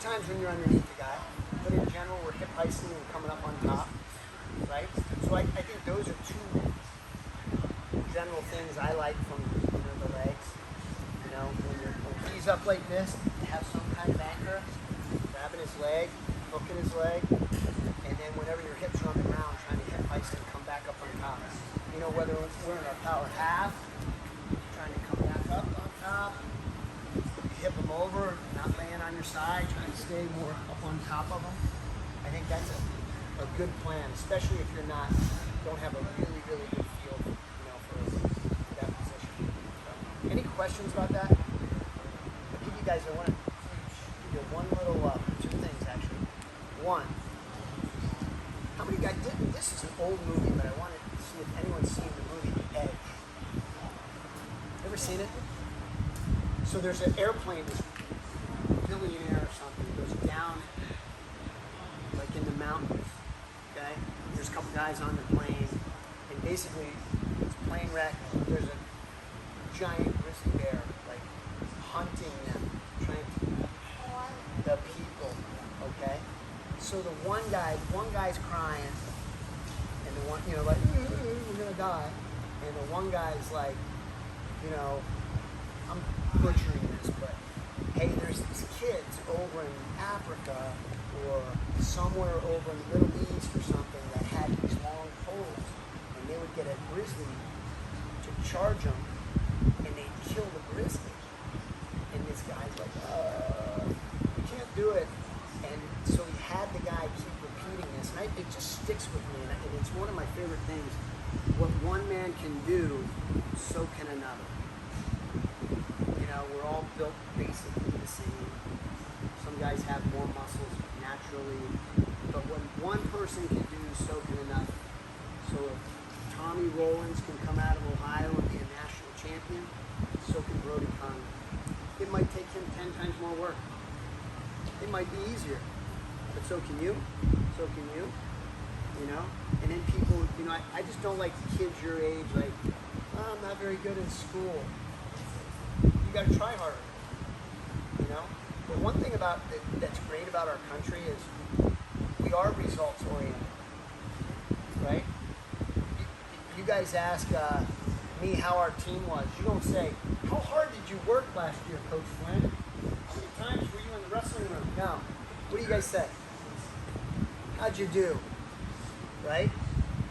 times when you're underneath the guy, but in general, we're hip heisting and coming up on top, right? So I think those are two general things I like from the legs. When he's up like this, have some kind of anchor, grabbing his leg, hooking his leg, and then whenever your hips are on the ground, trying to hip heist and come back up on top. Whether we're in our power half, trying to come back up on top, you hip them over, not laying on your side, trying to stay more up on top of them. I think that's a good plan, especially if don't have a really, really good feel, for that position. So, any questions about that? I'll give you guys, I want to give you one little, two things actually. One, how many guys this is an old movie, but I wanted to see if anyone's seen the movie The Edge. Ever seen it? So there's an airplane, this billionaire or something, goes down like in the mountains, okay? There's a couple guys on the plane, and basically it's a plane wreck. There's a giant grizzly bear, like hunting them, trying to eat the people, okay? So the one guy's crying, and the one, like, we're gonna die, and the one guy's like, I'm butchering this, but hey, there's these kids over in Africa or somewhere over in the Middle East or something that had these long poles, and they would get a grizzly to charge them, and they'd kill the grizzly. And this guy's like, we can't do it. And so he had the guy keep repeating this, and it just sticks with me, and it's one of my favorite things. What one man can do, so can another. We're all built basically the same. Some guys have more muscles naturally, but what one person can do, so can another. So if Tommy Rollins can come out of Ohio and be a national champion, so can Brody Conley. It might take him 10 times more work. It might be easier, but so can you. So can you. And then people, I just don't like kids your age, like, I'm not very good in school. You got to try harder. But one thing that's great about our country is we are results oriented, right? You guys ask me how our team was. You don't say, how hard did you work last year, Coach Flynn? How many times were you in the wrestling room? No. What do you guys say? How'd you do? Right?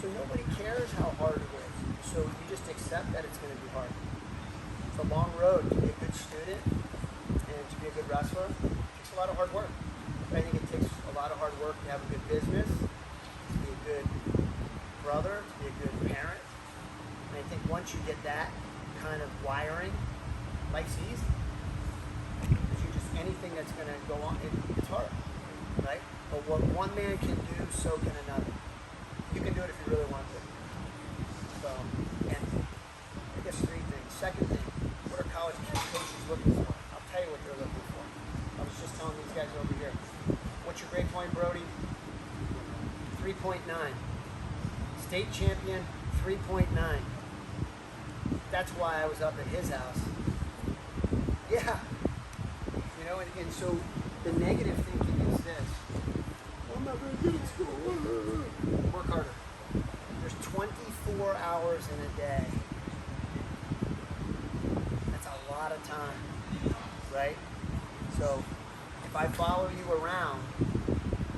So nobody cares how hard it is. So you just accept that it's going to be hard. It's a long road to be a good student and to be a good wrestler. It takes a lot of hard work. I think it takes a lot of hard work to have a good business, to be a good brother, to be a good parent. And I think once you get that kind of wiring, life's easy. Because anything that's going to go on, it's hard, right? But what one man can do, so can another. You can do it if you really want to. So, and I guess three things. Second thing, what are college coaches looking for? I'll tell you what they're looking for. I was just telling these guys over here. What's your grade point, Brody? 3.9. State champion, 3.9. That's why I was up at his house. Yeah. And so the negative thinking is this. I'm not very good at school. Work harder. There's 24 hours in a day. That's a lot of time, right? So if I follow you around,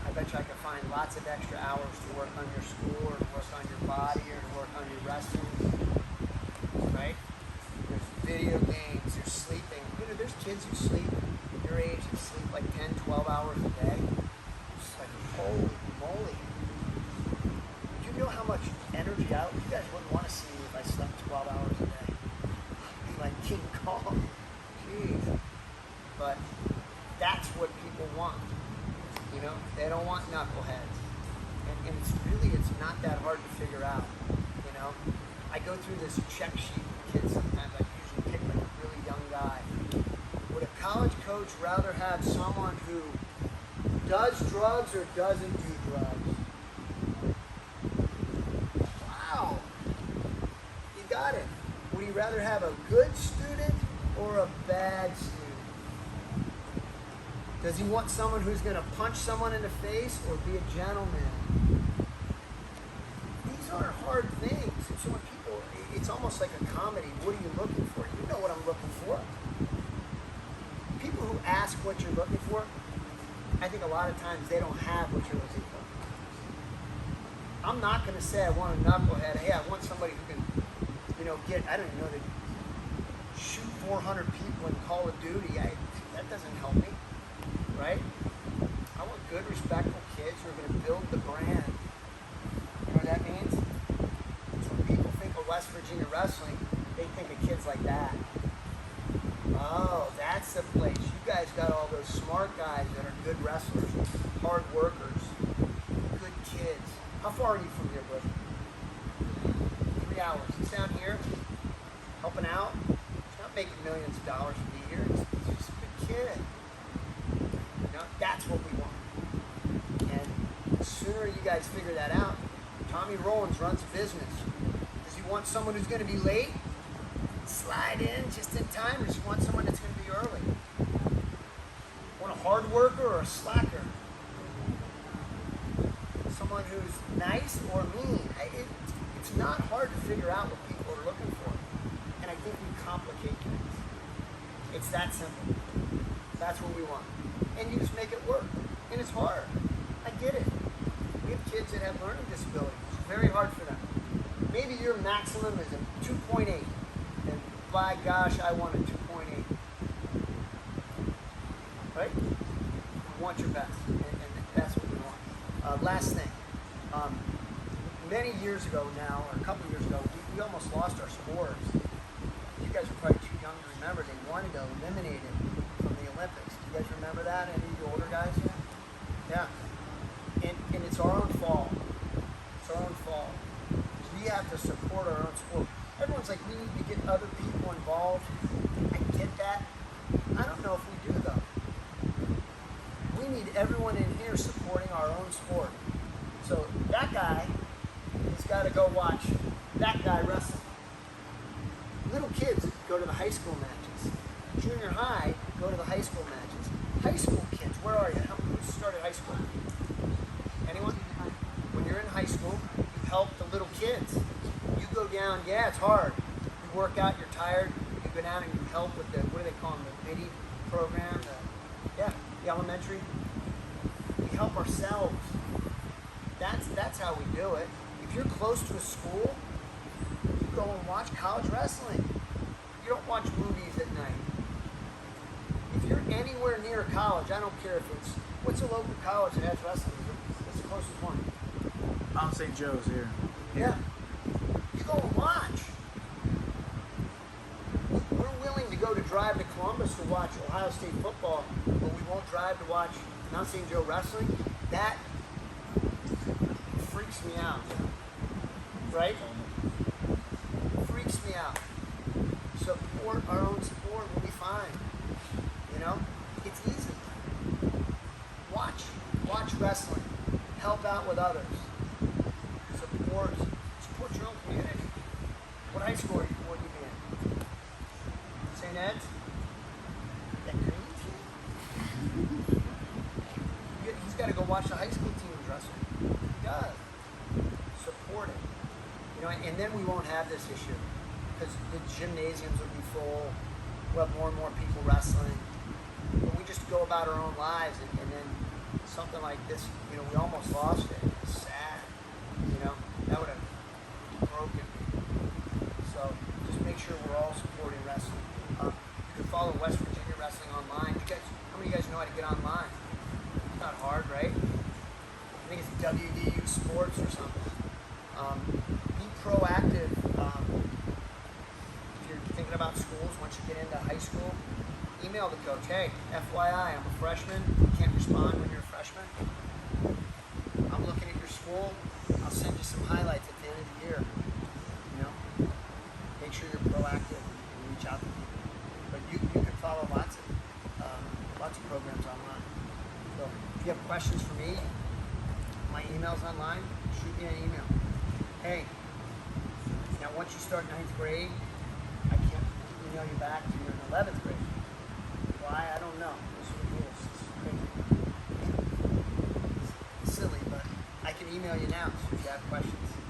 I bet you I can find lots of extra hours to work on your school or to work on your body or to work on your wrestling, right? There's video games, there's sleeping. There's kids who sleep your age and sleep like 10, 12 hours a day. It's like, holy moly. Do you know how much energy you guys wouldn't want to see me if I slept 12 hours a day? I'd be like King Kong. Jeez. But that's what people want. They don't want knuckleheads. And it's not that hard to figure out. I go through this check sheet with kids sometimes. I usually pick like a really young guy. Would a college coach rather have someone who does drugs or doesn't do drugs? Wow. You got it. Would he rather have a good student or a bad student? Does he want someone who's going to punch someone in the face or be a gentleman? These aren't hard things. So when people, it's almost like a comedy. What are you looking for? You know what I'm looking for. People who ask what you're looking for, I think a lot of times they don't have what you're looking for. I'm not going to say I want a knucklehead. Hey, I want somebody who can, get, I don't even know, to shoot 400 people in Call of Duty. That doesn't help me, right? I want good, respectful kids who are going to build the brand. You know what that means? So when people think of West Virginia wrestling, they think of kids like that. Oh, that's the place. You guys got all those smart guys that are good wrestlers, hard workers, good kids. How far are you from here, brother? 3 hours. He's down here, helping out. He's not making millions of dollars to be here. He's just a good kid. That's what we want. And the sooner you guys figure that out, Tommy Rollins runs a business. Does he want someone who's going to be late? Slide in just in time, or does he want someone that's going to be early? Want a hard worker or a slacker? Someone who's nice or mean? It's not hard to figure out what people are looking for. And I think we complicate things. It's that simple. That's what we want. And you just make it work. And it's hard. I get it. We have kids that have learning disabilities. It's very hard for them. Maybe your maximum is a 2.8. And by gosh, I want a 2.8. Right? We want your best. And that's what we want. Last thing. Many years ago now, or a couple of years ago, we almost lost our sports. You guys are probably too young to remember. They wanted to eliminate it from the Olympics. Do you guys remember that? Any of you older guys? Yeah. And it's our own fault. It's our own fault. We have to support our own sport. Everyone's like, we need to get other people involved. I get that. I don't know if we do, though. We need everyone in here supporting our own sport. So that guy has got to go watch that guy wrestle. Little kids go to the high school matches. Junior high, go to the high school matches. High school kids, where are you? Who started high school? Anyone? When you're in high school, you help the little kids. You go down, yeah, it's hard. You work out, you're tired. You go down and you help with the, what do they call them, the biddy program? The elementary. We help ourselves. That's how we do it. If you're close to a school, you go and watch college wrestling. You don't watch movies at night. If you're anywhere near a college, I don't care if it's, what's a local college that has wrestling? What's the closest one? Mount St. Joe's here. Yeah. You go and watch. We're willing to go to drive to Columbus to watch Ohio State football, but we won't drive to watch Mount St. Joe wrestling. That freaks me out. Right? Freaks me out. Support our own sport, we'll be fine. It's easy. Watch wrestling. Help out with others. Support your own community. What high school are you in? St. Ed's? That green team? He's got to go watch the high school team wrestling. He does. Support it. And then we won't have this issue because the gymnasiums will be full. We'll have more and more people wrestling. But we just go about our own lives, and then something like this, we almost lost it. It's sad. That would have broken me. So just make sure we're all supporting wrestling. You can follow West Virginia Wrestling online. How many of you guys know how to get online? It's not hard, right? I think it's WDU Sports or something. Be proactive. If you're thinking about schools, once you get into high school, email the coach. Hey, FYI, I'm a freshman. You can't respond when you're a freshman. I'm looking at your school. I'll send you some highlights at the end of the year. Make sure you're proactive and reach out to people. But you can follow lots of programs online. So if you have questions for me, my email's online. Shoot me an email. Hey, now once you start 9th grade, I can't email you back to you're in 11th grade. Why? I don't know. Those are the rules. It's crazy. can email you now, so if you have questions.